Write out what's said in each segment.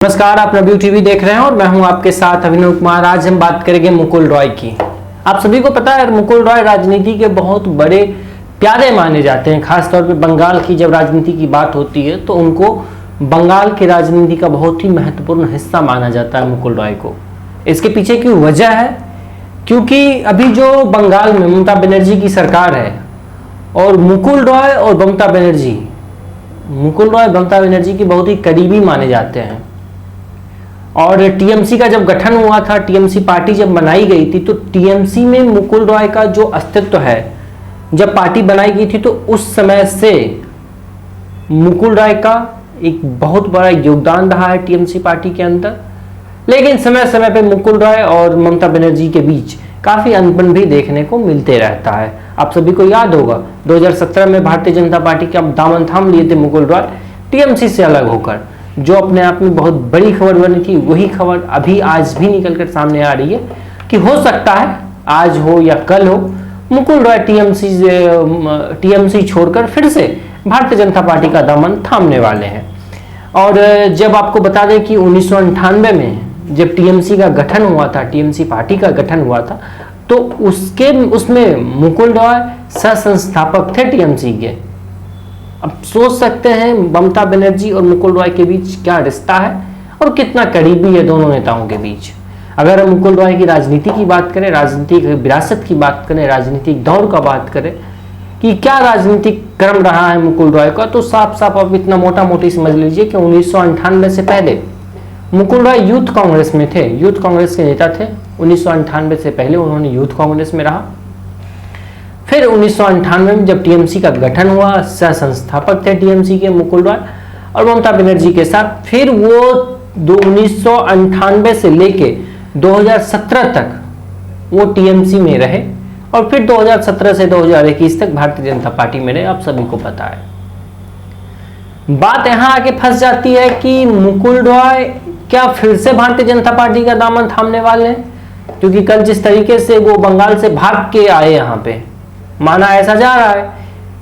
नमस्कार, आप नवयुग टीवी देख रहे हैं और मैं हूं आपके साथ अभिनव कुमार। आज हम बात करेंगे मुकुल रॉय की। आप सभी को पता है मुकुल रॉय राजनीति के बहुत बड़े प्यादे माने जाते हैं। खासतौर पे बंगाल की जब राजनीति की बात होती है तो उनको बंगाल की राजनीति का बहुत ही महत्वपूर्ण हिस्सा माना जाता है मुकुल रॉय को। इसके पीछे की वजह है क्योंकि अभी जो बंगाल में ममता बनर्जी की सरकार है और मुकुल रॉय ममता बनर्जी की बहुत ही करीबी माने जाते हैं। और टीएमसी का जब गठन हुआ था, टीएमसी पार्टी जब बनाई गई थी तो टीएमसी में मुकुल रॉय का जो अस्तित्व है, जब पार्टी बनाई गई थी तो उस समय से मुकुल रॉय का एक बहुत बड़ा योगदान रहा है टीएमसी पार्टी के अंदर। लेकिन समय समय पे मुकुल रॉय और ममता बनर्जी के बीच काफी अनबन भी देखने को मिलते रहता है। आप सभी को याद होगा 2017 में भारतीय जनता पार्टी का दामन थाम लिए थे मुकुल रॉय टीएमसी से अलग होकर। जो अपने आप में बहुत बड़ी खबर बनी थी, वही खबर अभी आज भी निकल कर सामने आ रही है कि हो सकता है आज हो या कल हो मुकुल रॉय टीएमसी छोड़कर फिर से भारतीय जनता पार्टी का दामन थामने वाले हैं। और जब आपको बता दें कि 1998 में जब टीएमसी का गठन हुआ था, टीएमसी पार्टी का गठन हुआ था, तो उसमें मुकुल रॉय सह संस्थापक थे टीएमसी के। अब सोच सकते हैं ममता बनर्जी और मुकुल रॉय के बीच क्या रिश्ता है और कितना करीबी है दोनों नेताओं के बीच। अगर हम मुकुल रॉय की राजनीति की बात करें, राजनीतिक विरासत की बात करें, राजनीतिक दौर का बात करें कि क्या राजनीतिक क्रम रहा है मुकुल रॉय का, तो साफ साफ आप इतना मोटा मोटी समझ लीजिए कि 1998 से पहले मुकुल रॉय यूथ कांग्रेस में थे, यूथ कांग्रेस के नेता थे। 1998 से पहले उन्होंने यूथ कांग्रेस में रहा। फिर 1998 में जब टीएमसी का गठन हुआ, सह संस्थापक थे टीएमसी के मुकुल रॉय और ममता बनर्जी के साथ। फिर वो 1998 से लेके 2017 तक वो टीएमसी में रहे और फिर 2017 से 2021 तक भारतीय जनता पार्टी में रहे। आप सभी को पता है। बात यहां आके फंस जाती है कि मुकुल रॉय क्या फिर से भारतीय जनता पार्टी का दामन थामने वाले हैं, क्योंकि कल जिस तरीके से वो बंगाल से भाग के आए, यहाँ पे माना ऐसा जा रहा है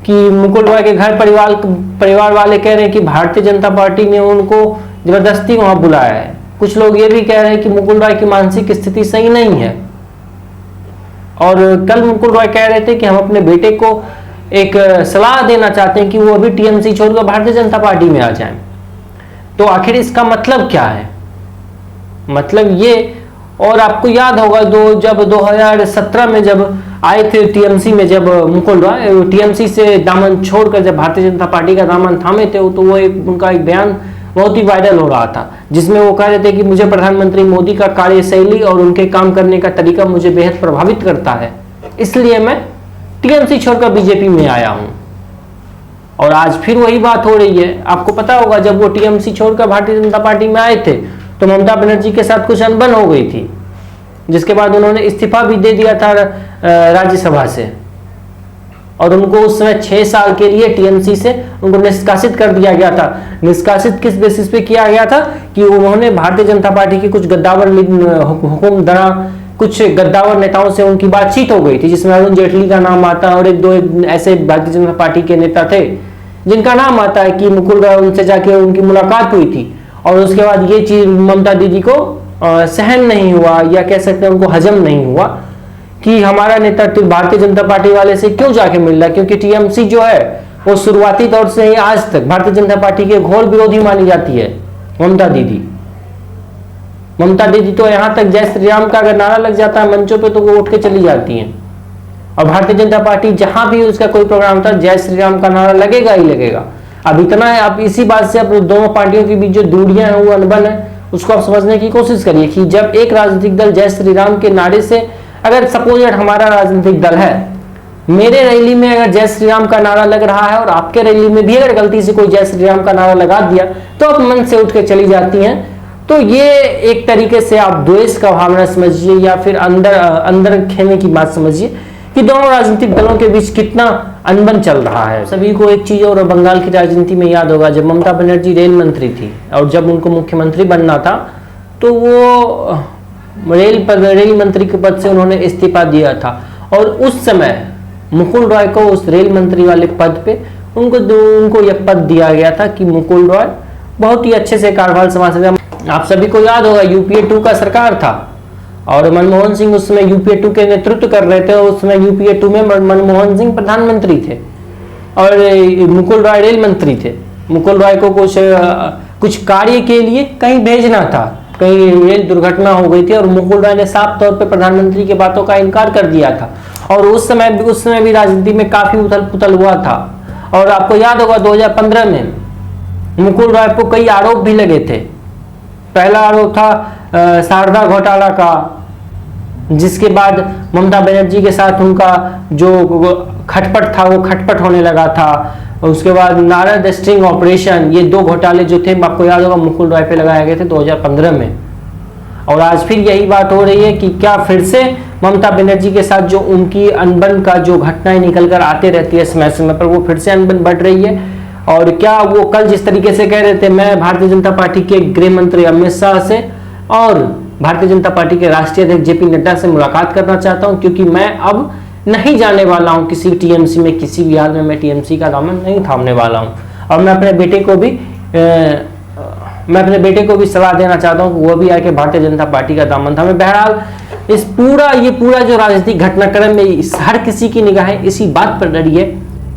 कि मुकुल रॉय के घर परिवार वाले कह रहे हैं कि भारतीय जनता पार्टी ने उनको जबरदस्ती वहां बुलाया है। कुछ लोग ये भी कह रहे हैं कि मुकुल रॉय की मानसिक स्थिति सही नहीं है। और कल मुकुल रॉय कह रहे थे कि हम अपने बेटे को एक सलाह देना चाहते हैं कि वो अभी टीएमसी छोड़कर भारतीय जनता पार्टी में आ जाएं। तो आखिर इसका मतलब क्या है? मतलब ये, और आपको याद होगा जब 2017 में जब आए थे टीएमसी में, जब मुकुल रॉय टीएमसी से दामन छोड़कर जब भारतीय जनता पार्टी का दामन थामे थे, तो वो उनका एक बयान बहुत ही वायरल हो रहा था, जिसमें वो कह रहे थे कि मुझे प्रधानमंत्री मोदी का कार्यशैली और उनके काम करने का तरीका मुझे बेहद प्रभावित करता है, इसलिए मैं टीएमसी छोड़कर बीजेपी में आया हूं। और आज फिर वही बात हो रही है। आपको पता होगा जब वो टीएमसी छोड़कर भारतीय जनता पार्टी में आए थे तो ममता बनर्जी के साथ कुछ अनबन हो गई थी, जिसके बाद उन्होंने इस्तीफा भी दे दिया था राज्यसभा से और उनको उस समय 6 साल के लिए टीएमसी से उनको निष्कासित कर दिया गया था। निष्कासित किस बेसिस पे किया गया था कि उन्होंने भारतीय जनता पार्टी के कुछ गद्दावर हुकुमदरा, कुछ गद्दावर नेताओं से उनकी बातचीत हो गई थी, जिसमें अरुण जेटली का नाम आता है और एक दो ऐसे भारतीय जनता पार्टी के नेता थे जिनका नाम आता है कि मुकुल रॉय उनसे जाके उनकी मुलाकात हुई थी। और उसके बाद ये चीज ममता दीदी को सहन नहीं हुआ, या कह सकते हैं उनको हजम नहीं हुआ कि हमारा नेता भारतीय जनता पार्टी वाले से क्यों जाके मिल रहा है, क्योंकि टीएमसी जो है वो शुरुआती दौर से ही आज तक भारतीय जनता पार्टी के घोर विरोधी मानी जाती है। ममता दीदी तो यहां तक जय श्री राम का अगर नारा लग जाता है मंचों पे तो वो उठ के चली जाती हैं। और भारतीय जनता पार्टी जहां भी उसका कोई प्रोग्राम था, जय श्री राम का नारा लगेगा ही लगेगा। अब इतना है, अब इसी बात से अब दोनों पार्टियों के बीच जो दूरियां हैं, वो अनबन है, उसको आप समझने की कोशिश करिए कि जब एक राजनीतिक दल जय श्री राम के नारे से, अगर सपोज हमारा राजनीतिक दल है, मेरे रैली में अगर जय श्री राम का नारा लग रहा है और आपके रैली में भी अगर गलती से कोई जय श्री राम का नारा लगा दिया तो आप मन से उठ के चली जाती हैं, तो ये एक तरीके से आप द्वेष का भावना समझिए या फिर अंदर खेमे की बात समझिए कि दोनों राजनीतिक दलों के बीच कितना अनबन चल रहा है। सभी को एक चीज और बंगाल की राजनीति में याद होगा, जब ममता बनर्जी रेल मंत्री थी और जब उनको मुख्यमंत्री बनना था तो वो रेल मंत्री के पद से उन्होंने इस्तीफा दिया था। और उस समय मुकुल रॉय को उस रेल मंत्री वाले पद पे उनको यह पद दिया गया था कि मुकुल रॉय बहुत ही अच्छे से कार्यभार संभाल सकते हैं। आप सभी को याद होगा यूपीए 2 का सरकार था और मनमोहन सिंह उस समय यूपीए 2 के नेतृत्व कर रहे थे। उस समय यूपीए 2 में मनमोहन सिंह प्रधानमंत्री थे और मुकुल रॉय रेल मंत्री थे। मुकुल रॉय को कुछ कार्य के लिए कहीं भेजना था, कहीं रेल दुर्घटना हो गई थी और मुकुल रॉय ने साफ तौर पर प्रधानमंत्री की बातों का इनकार कर दिया था और उस समय भी राजनीति में काफी उथल पुथल हुआ था। और आपको याद होगा 2015 में मुकुल रॉय को कई आरोप भी लगे थे। पहला आरोप था शारदा घोटाला का, जिसके बाद ममता बनर्जी के साथ उनका जो खटपट था वो खटपट होने लगा था। उसके बाद नारद स्ट्रिंग ऑपरेशन, ये 2 घोटाले जो थे आपको याद होगा मुकुल रॉय पे लगाए गए थे 2015 में। और आज फिर यही बात हो रही है कि क्या फिर से ममता बनर्जी के साथ जो उनकी अनबन का जो घटनाएं निकल कर आते रहती है समय समय पर, वो फिर से अनबन बढ़ रही है। और क्या वो कल जिस तरीके से कह रहे थे मैं भारतीय जनता पार्टी के गृह मंत्री अमित शाह से और भारतीय जनता पार्टी के राष्ट्रीय अध्यक्ष जेपी नड्डा से मुलाकात करना चाहता हूं, क्योंकि मैं अब नहीं जाने वाला हूं किसी टीएमसी में, किसी भी हाल में मैं टीएमसी का दामन नहीं थामने वाला हूं। और मैं अपने बेटे को भी सलाह देना चाहता हूं कि वो भी आके भारतीय जनता पार्टी का दामन थामे। बहरहाल ये पूरा जो राजनीतिक घटनाक्रम में हर किसी की निगाहें इसी बात पर रही है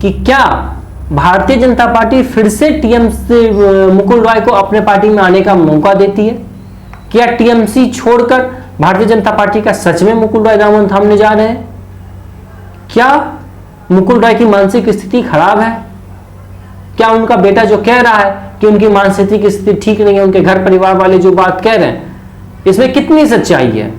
कि क्या भारतीय जनता पार्टी फिर से टीएमसी मुकुल रॉय को अपने पार्टी में आने का मौका देती है। क्या टीएमसी छोड़कर भारतीय जनता पार्टी का सच में मुकुल रॉय दामन थामने जा रहे हैं? क्या मुकुल रॉय की मानसिक स्थिति खराब है? क्या उनका बेटा जो कह रहा है कि उनकी मानसिक स्थिति ठीक नहीं है, उनके घर परिवार वाले जो बात कह रहे हैं, इसमें कितनी सच्चाई है,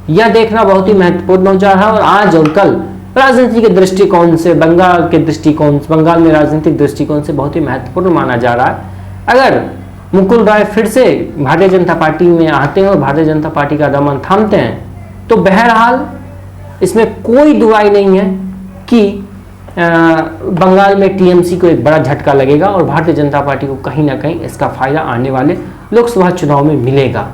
यह देखना बहुत ही महत्वपूर्ण हो जा रहा है। और आज और कल राजनीति के दृष्टिकोण से, बंगाल में राजनीतिक दृष्टिकोण से बहुत ही महत्वपूर्ण माना जा रहा है। अगर मुकुल रॉय फिर से भारतीय जनता पार्टी में आते हैं और भारतीय जनता पार्टी का दामन थामते हैं, तो बहरहाल इसमें कोई दुराई नहीं है कि बंगाल में टीएमसी को एक बड़ा झटका लगेगा और भारतीय जनता पार्टी को कहीं ना कहीं इसका फायदा आने वाले लोकसभा चुनाव में मिलेगा।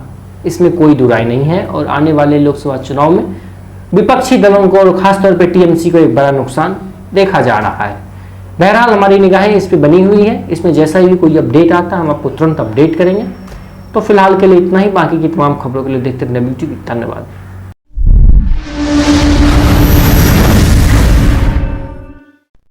इसमें कोई दुराई नहीं है। और आने वाले लोकसभा चुनाव में विपक्षी दलों को और खासतौर पर टीएमसी को एक बड़ा नुकसान देखा जा रहा है। बहरहाल हमारी निगाहें इस पर बनी हुई है। इसमें जैसा ही कोई अपडेट आता है हम आपको तुरंत अपडेट करेंगे। तो फिलहाल के लिए इतना ही। बाकी की तमाम खबरों के लिए देखते रहना वीडियो। धन्यवाद।